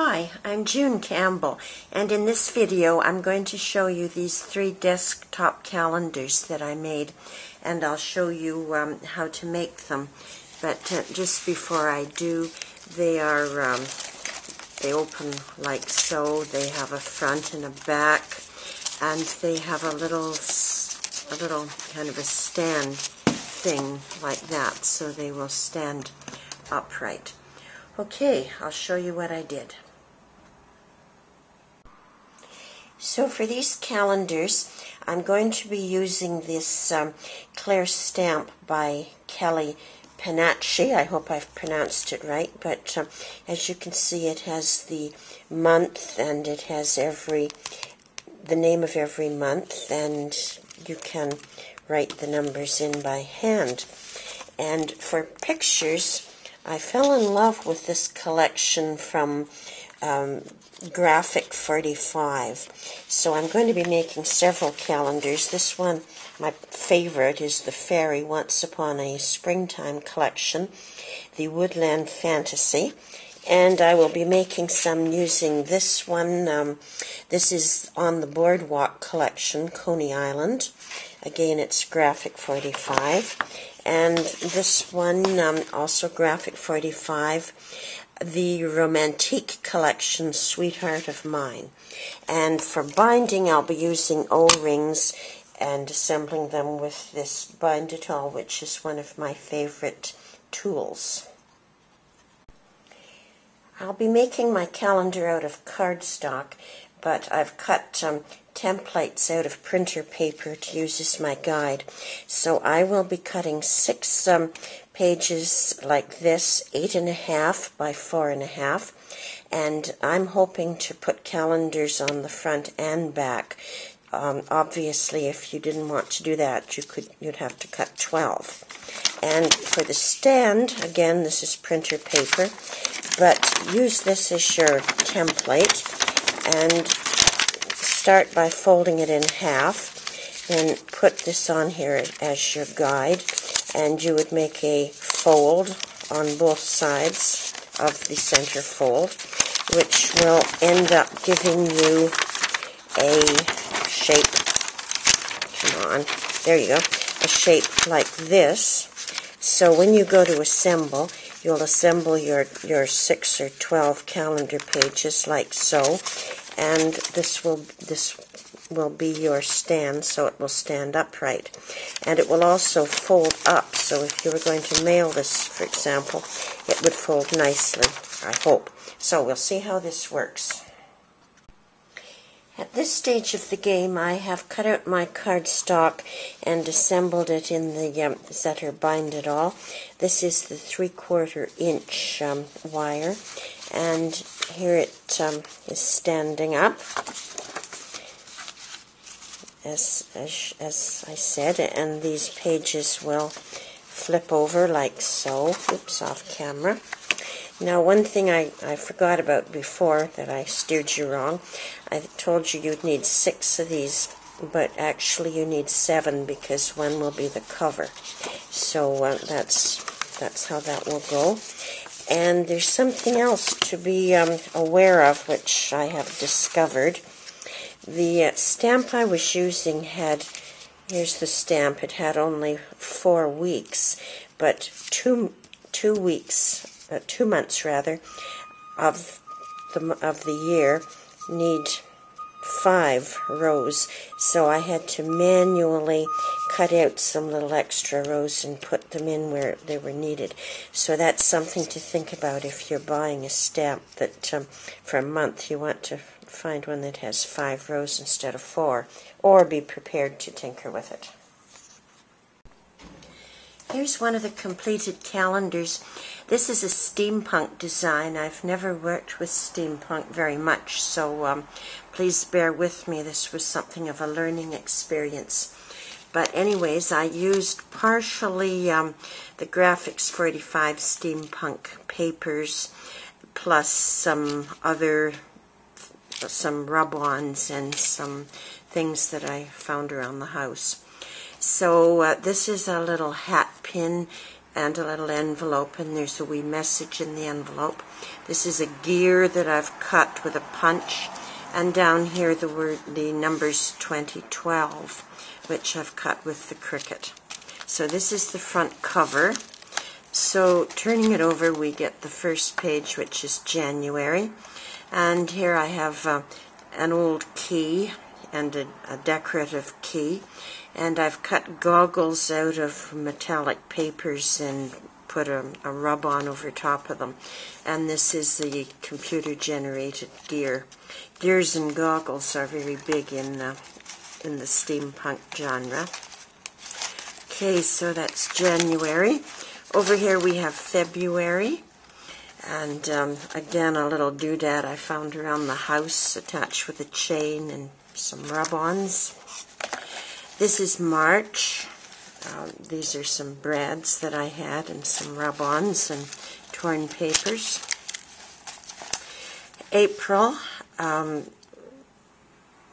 Hi, I'm June Campbell, and in this video I'm going to show you these 3 desktop calendars that I made, and I'll show you how to make them. But just before I do, they open like so. They have a front and a back, and they have a little kind of a stand thing like that, so they will stand upright. Okay, I'll show you what I did. So for these calendars, I'm going to be using this clear stamp by Kelly Panacci. I hope I've pronounced it right, but as you can see, it has the month and it has the name of every month, and you can write the numbers in by hand. And for pictures, I fell in love with this collection from Graphic 45. So I'm going to be making several calendars. This one, my favorite, is the Fairy Once Upon a Springtime collection, the Woodland Fantasy. And I will be making some using this one. This is on the Boardwalk collection, Coney Island. Again, it's Graphic 45. And this one, also Graphic 45, the Romantique collection, Sweetheart of Mine. And for binding, I'll be using O-rings and assembling them with this Bind-It-All, which is one of my favorite tools. I'll be making my calendar out of cardstock, but I've cut templates out of printer paper to use as my guide. So I will be cutting 6 pages like this, 8.5 by 4.5, and I'm hoping to put calendars on the front and back. Obviously, if you didn't want to do that, you'd have to cut 12. And for the stand, again, this is printer paper, but use this as your template and start by folding it in half, then put this on here as your guide, and you would make a fold on both sides of the center fold, which will end up giving you a shape. Come on, there you go, a shape like this. So when you go to assemble, you'll assemble your 6 or 12 calendar pages like so, and this will be your stand, so it will stand upright. And it will also fold up, so if you were going to mail this, for example, it would fold nicely, I hope. So we'll see how this works. At this stage of the game, I have cut out my cardstock and assembled it in the Zetter Bind-It-All. This is the 3/4 inch wire, and here it is standing up, as I said, and these pages will flip over like so. Oops, off camera. Now, one thing I forgot about before that I steered you wrong. I told you you'd need 6 of these, but actually you need 7 because one will be the cover. So that's how that will go. And there's something else to be aware of, which I have discovered. The stamp I was using here's the stamp, it had only 4 weeks, but 2 months rather, of the year need 5 rows, so I had to manually cut out some little extra rows and put them in where they were needed. So that's something to think about if you're buying a stamp that for a month you want to find one that has 5 rows instead of 4, or be prepared to tinker with it. Here's one of the completed calendars. This is a steampunk design. I've never worked with steampunk very much, so please bear with me. This was something of a learning experience. But anyways, I used partially the Graphics 45 steampunk papers, plus some rub-ons and some things that I found around the house. So this is a little hat pin and a little envelope, and there's a wee message in the envelope. This is a gear that I've cut with a punch, and down here the numbers 2012, which I've cut with the Cricut. So this is the front cover. So turning it over, we get the first page, which is January, and here I have an old key and a decorative key, and I've cut goggles out of metallic papers and put a rub-on over top of them. And this is the computer-generated gear. Gears and goggles are very big in the steampunk genre. Okay, so that's January. Over here we have February, and again a little doodad I found around the house attached with a chain and some rub-ons. This is March. These are some brads that I had and some rub-ons and torn papers. April,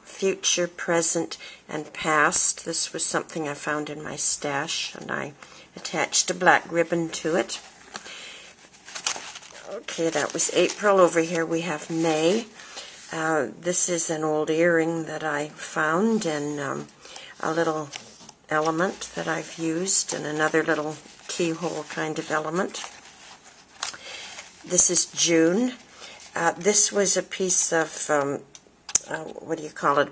future, present, and past. This was something I found in my stash, and I attached a black ribbon to it. Okay, that was April. Over here we have May. This is an old earring that I found, and a little element that I've used, and another little keyhole kind of element. This is June. This was a piece of, a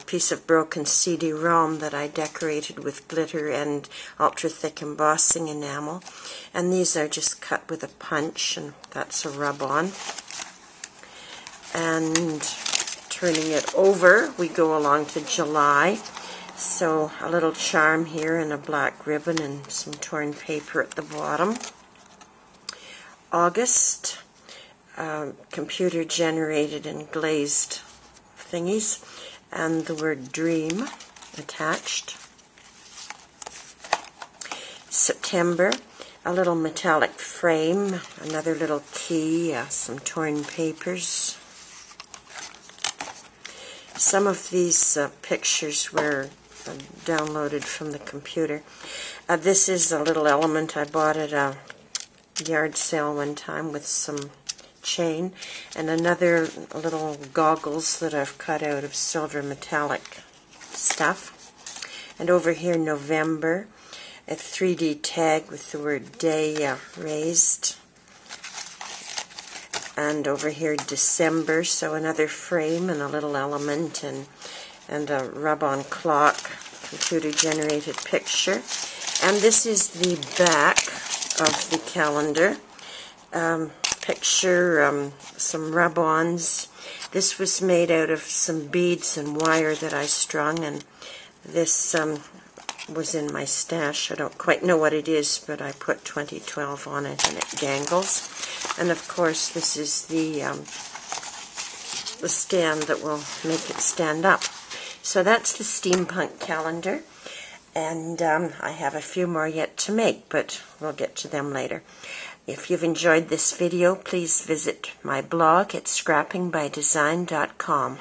piece of broken CD-ROM that I decorated with glitter and ultra-thick embossing enamel. And these are just cut with a punch, and that's a rub-on. And turning it over, we go along to July. So a little charm here and a black ribbon and some torn paper at the bottom. August, computer-generated and glazed thingies, and the word dream attached. September, a little metallic frame, another little key, some torn papers. Some of these pictures were downloaded from the computer. This is a little element I bought at a yard sale one time with some chain, and another little goggles that I've cut out of silver metallic stuff. And over here, November, a 3D tag with the word day raised. And over here, December, so another frame and a little element, and a rub-on clock, computer-generated picture. And this is the back of the calendar. Picture, some rub-ons. This was made out of some beads and wire that I strung, and this was in my stash. I don't quite know what it is, but I put 2012 on it, and it dangles. And of course, this is the stand that will make it stand up. So that's the steampunk calendar, and I have a few more yet to make, but we'll get to them later. If you've enjoyed this video, please visit my blog at scrappingbydesign.com.